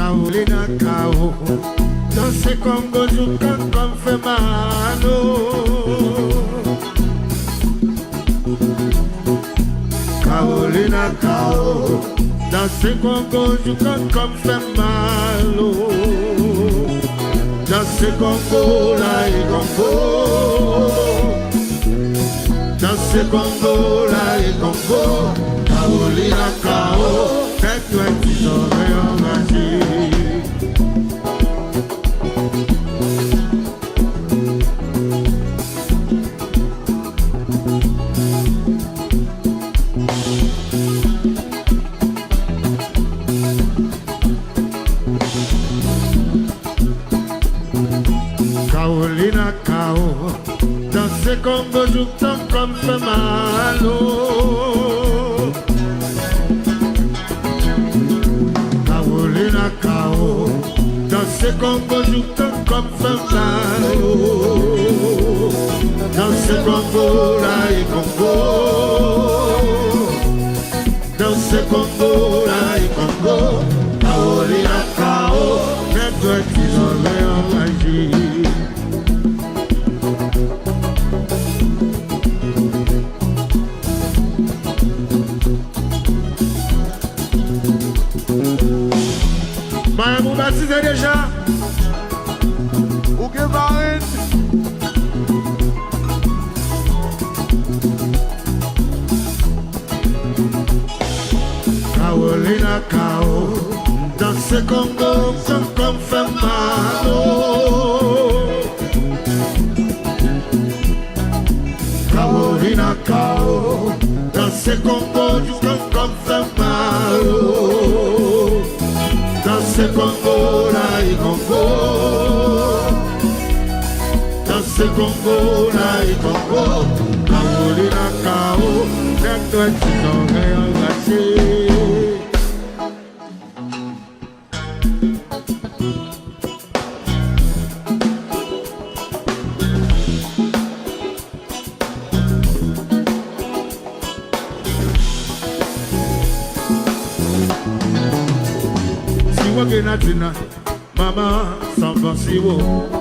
Carolina Cao, danser Congo Joukan comme fait Mano. Carolina Cao, danser Congo Joukan comme fait Malo. Danser Congo la et Congo. Danser Congo la et Congo. Carolina Cao, fais-toi qui t'aurais engagé. Carolina Cao, danser Congo Joukan comme fait Malo. Carolina Cao, danser Congo Joukan comme fait Malo. Danser Congo la et Congo. Danser Congo la et Congo. Carolina Cao, fais-toi qu'ils auraient engagé. Mas vous baptisez déjà. O que vai? Carolina Cao, danser Congo comme fait Malo. Carolina Cao, danser Congo comme fait Malo. Danser Congo la et Congo. Danser Congo la et Congo. Carolina Cao, fais-toi qui t'aurais engagé. Natina, mama, samba siwo.